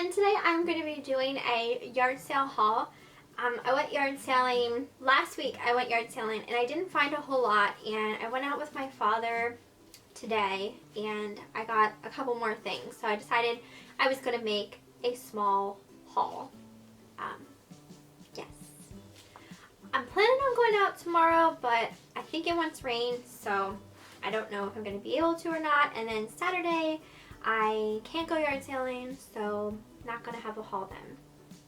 and today I'm going to be doing a yard sale haul. I went yard selling last week. I went yard selling and I didn't find a whole lot, and I went out with my father today and I got a couple more things, so I decided I was going to make a small haul. Yes, I'm planning on going out tomorrow, but I think it wants rain, so I don't know if I'm going to be able to or not. And then Saturday I can't go yard selling, so I'm not going to have a haul then.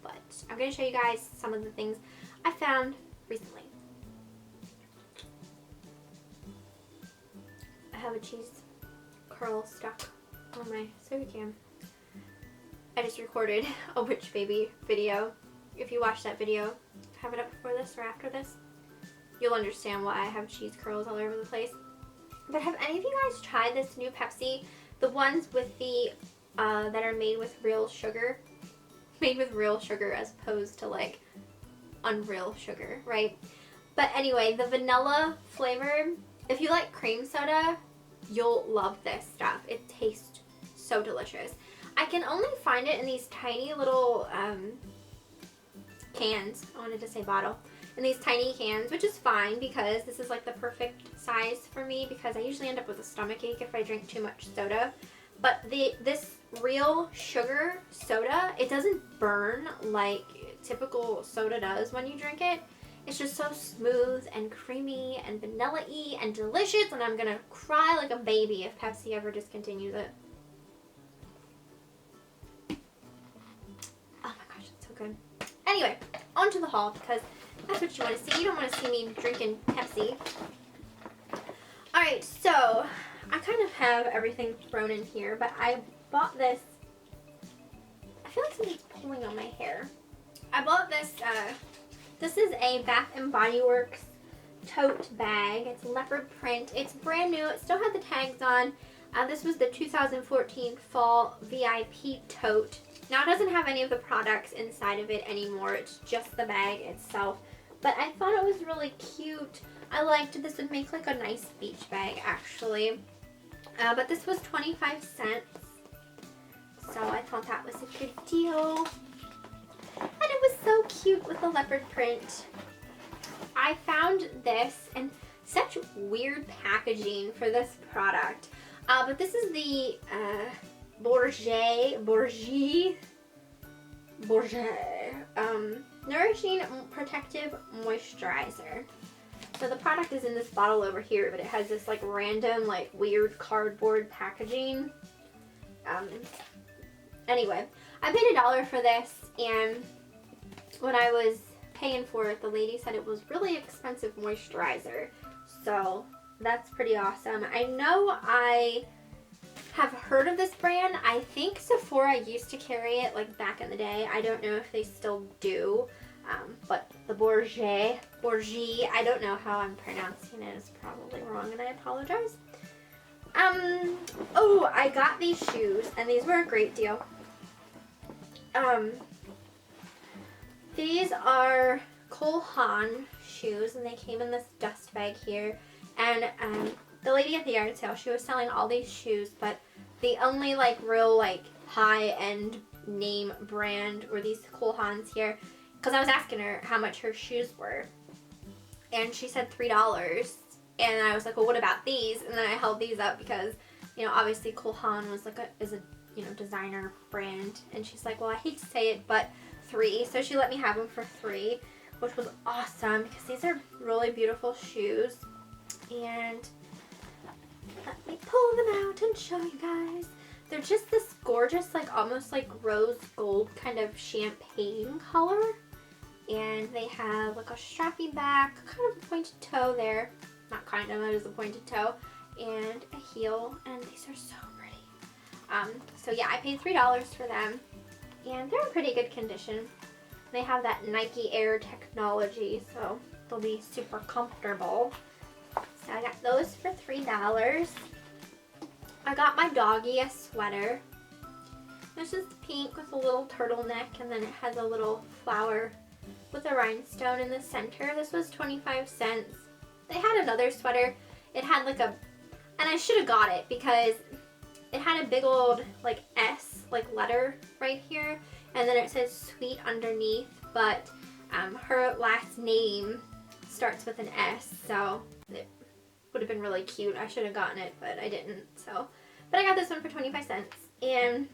But I'm going to show you guys some of the things I found recently. I have a cheese curl stuck on my soda can. I just recorded a witch baby video. If you watch that video, have it up before this or after this, you'll understand why I have cheese curls all over the place. But have any of you guys tried this new Pepsi? The ones with the, that are made with real sugar. Made with real sugar as opposed to like unreal sugar, right? But anyway, the vanilla flavor, if you like cream soda, you'll love this stuff. It tastes so delicious. I can only find it in these tiny little cans. I wanted to say bottle. In these tiny cans, which is fine because this is like the perfect size for me, because I usually end up with a stomachache if I drink too much soda. But this real sugar soda, it doesn't burn like typical soda does when you drink it. It's just so smooth and creamy and vanilla-y and delicious, and I'm gonna cry like a baby if Pepsi ever discontinues it. Oh my gosh, it's so good. Anyway, on to the haul, because that's what you want to see. You don't want to see me drinking Pepsi. Alright, so I kind of have everything thrown in here, but I bought this. I feel like something's pulling on my hair. I bought this, this is a Bath & Body Works tote bag. It's leopard print. It's brand new. It still had the tags on. This was the 2014 Fall VIP tote. Now it doesn't have any of the products inside of it anymore. It's just the bag itself. But I thought it was really cute. I liked this. Would make like a nice beach bag actually. But this was 25 cents. So I thought that was a good deal. And it was so cute with the leopard print. I found this, and such weird packaging for this product. But this is the Bourget Nourishing Protective Moisturizer. So the product is in this bottle over here, but it has this like random like weird cardboard packaging. Anyway, I paid $1 for this, and when I was paying for it, the lady said it was really expensive moisturizer. So that's pretty awesome. I know I have heard of this brand. I think Sephora used to carry it like back in the day. I don't know if they still do. But the Bourget, I don't know how I'm pronouncing it. It's probably wrong and I apologize. Oh, I got these shoes and these were a great deal. These are Haan shoes, and they came in this dust bag here. And the lady at the yard sale, she was selling all these shoes, but the only like real like high-end name brand were these Haans here. Because I was asking her how much her shoes were, and she said $3. And I was like, well, what about these? And then I held these up because, you know, obviously Haan was like is a you know, designer brand. And she's like, well, I hate to say it, but $3. So she let me have them for $3, which was awesome because these are really beautiful shoes. And let me pull them out and show you guys. They're just this gorgeous, like almost like rose gold kind of champagne color. And they have like a strappy back, kind of a pointed toe there. Not kind of, it is a pointed toe. And a heel, and these are so pretty. So yeah, I paid $3 for them. And they're in pretty good condition. They have that Nike Air technology, so they'll be super comfortable. So I got those for $3. I got my doggy a sweater. This is pink with a little turtleneck, and then it has a little flower with a rhinestone in the center. This was 25 cents. They had another sweater. It had like a, and I should have got it because it had a big old like S like letter right here, and then it says sweet underneath, but her last name starts with an S, so it would have been really cute. I should have gotten it, but I didn't. So, but I got this one for 25 cents. And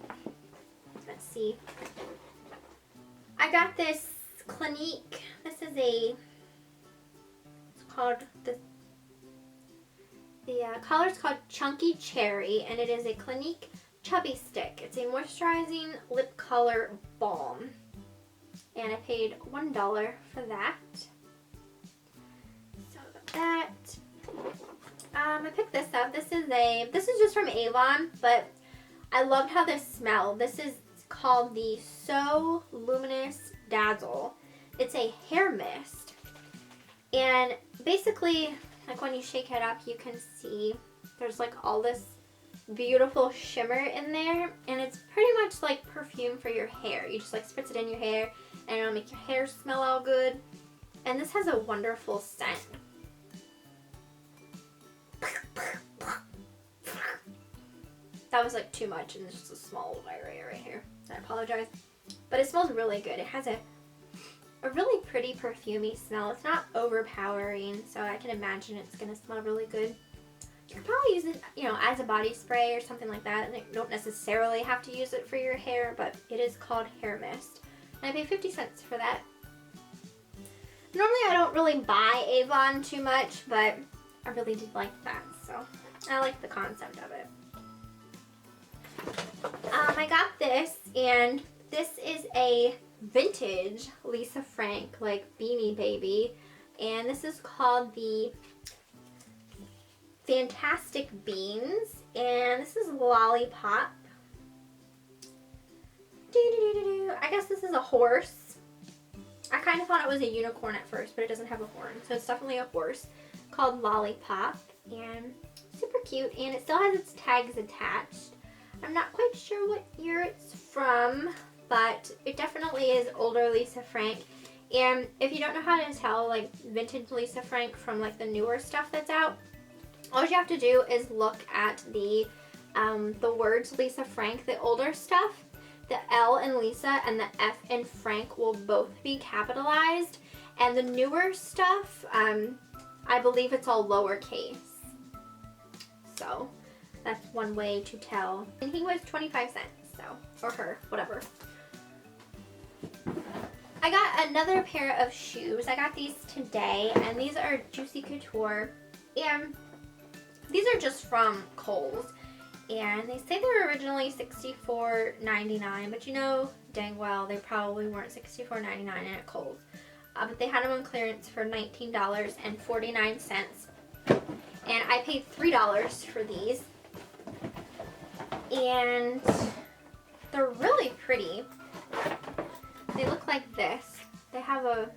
let's see, I got this Clinique. This is it's called the color's called Chunky Cherry, and it is a Clinique Chubby Stick. It's a moisturizing lip color balm, and I paid $1 for that. So I got that. I picked this up. This is just from Avon, but I loved how this smelled. This is called the So Luminous Dazzle. It's a hair mist, and basically, like when you shake it up, you can see there's like all this beautiful shimmer in there, and it's pretty much like perfume for your hair. You just like spritz it in your hair, and it'll make your hair smell all good. And this has a wonderful scent. That was like too much, and it's just a small area right here. I apologize. But it smells really good. It has a really pretty perfumey smell. It's not overpowering, so I can imagine it's going to smell really good. You could probably use it, you know, as a body spray or something like that. And you don't necessarily have to use it for your hair, but it is called hair mist. And I paid 50 cents for that. Normally I don't really buy Avon too much, but I really did like that, so I like the concept of it. I got this, and this is a vintage Lisa Frank, like Beanie Baby, and this is called the Fantastic Beans, and this is Lollipop. I guess this is a horse. I kind of thought it was a unicorn at first, but it doesn't have a horn, so it's definitely a horse, called Lollipop, and super cute, and it still has its tags attached. I'm not quite sure what year it's from, but it definitely is older Lisa Frank. And if you don't know how to tell like vintage Lisa Frank from like the newer stuff that's out, all you have to do is look at the words Lisa Frank. The older stuff, the L in Lisa and the F in Frank will both be capitalized, and the newer stuff, I believe it's all lowercase. So that's one way to tell. And he was 25 cents, so, or her, whatever. I got another pair of shoes. I got these today, and these are Juicy Couture, and these are just from Kohl's, and they say they were originally $64.99, but you know dang well they probably weren't $64.99 at Kohl's. But they had them on clearance for $19.49, and I paid $3 for these, and they're really pretty. They look like this. They have a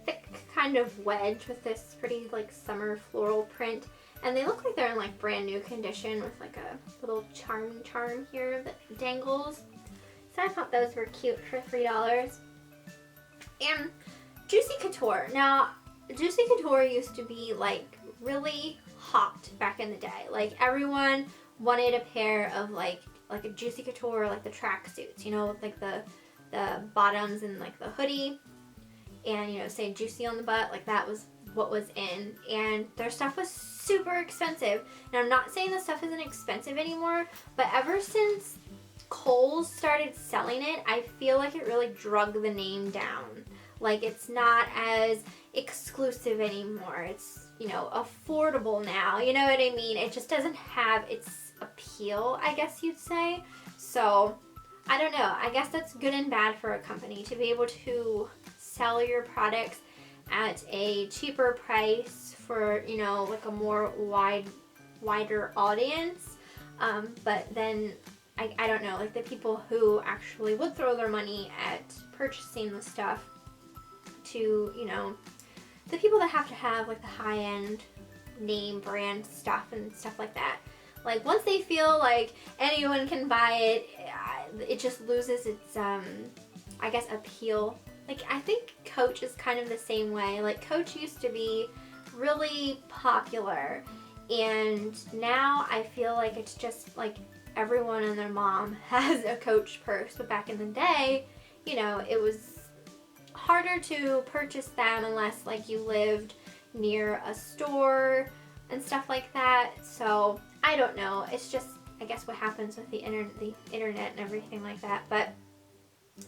thick kind of wedge with this pretty like summer floral print, and they look like they're in like brand new condition with like a little charm here that dangles. So I thought those were cute for $3. And Juicy Couture. Now, Juicy Couture used to be like really hot back in the day. Like everyone wanted a pair of like a Juicy Couture, like the tracksuits, you know, like the bottoms and like the hoodie, and you know, say Juicy on the butt, like that was what was in, and their stuff was super expensive. And I'm not saying the stuff isn't expensive anymore, but ever since Kohl's started selling it, I feel like it really drug the name down. Like it's not as exclusive anymore. It's, you know, affordable now, you know what I mean? It just doesn't have its appeal, I guess you'd say. So I don't know. I guess that's good and bad for a company to be able to sell your products at a cheaper price for, you know, like a more wider audience. But then I don't know, like the people who actually would throw their money at purchasing the stuff to, you know, the people that have to have like the high-end name brand stuff and stuff like that. Like once they feel like anyone can buy it, it just loses its, I guess, appeal. Like I think Coach is kind of the same way. Like Coach used to be really popular, and now I feel like it's just like everyone and their mom has a Coach purse, but back in the day, you know, it was harder to purchase them unless like you lived near a store and stuff like that. So I don't know. It's just, I guess, what happens with the internet and everything like that. But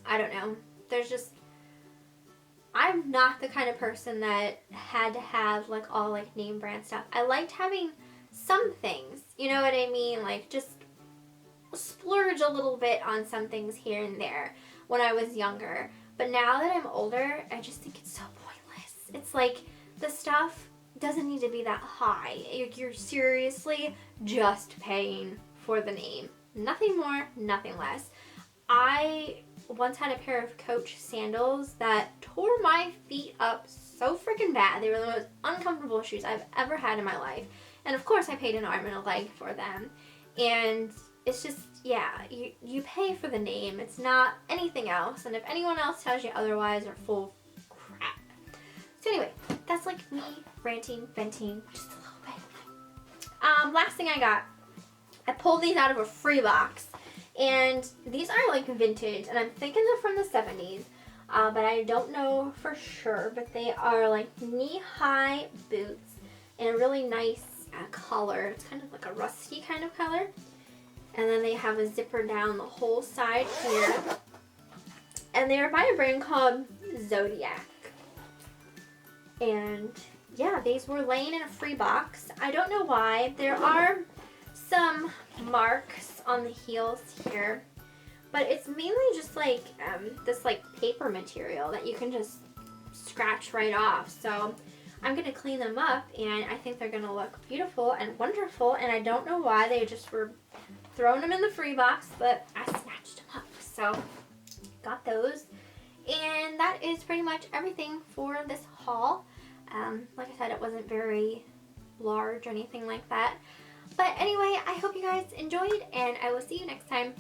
I don't know. I'm not the kind of person that had to have like all like name brand stuff. I liked having some things, you know what I mean? Like just splurge a little bit on some things here and there when I was younger. But now that I'm older, I just think it's so pointless. It's like the stuff doesn't need to be that high. You're seriously just paying for the name. Nothing more, nothing less. I once had a pair of Coach sandals that tore my feet up so freaking bad. They were the most uncomfortable shoes I've ever had in my life. And of course I paid an arm and a leg for them. And it's just, yeah, you pay for the name. It's not anything else. And if anyone else tells you otherwise, they're full of crap. So anyway, that's like me ranting, venting just a little bit. Last thing I pulled these out of a free box. And these are like vintage, and I'm thinking they're from the 70s, but I don't know for sure. But they are like knee-high boots in a really nice color. It's kind of like a rusty kind of color. And then they have a zipper down the whole side here. And they are by a brand called Zodiac. And yeah, these were laying in a free box. I don't know why. There are some marks on the heels here, but it's mainly just like this like paper material that you can just scratch right off. So I'm gonna clean them up, and I think they're gonna look beautiful and wonderful. And I don't know why they just were throwing them in the free box, but I snatched them up. So got those, and that is pretty much everything for this haul. Like I said, it wasn't very large or anything like that. But anyway, I hope you guys enjoyed, and I will see you next time.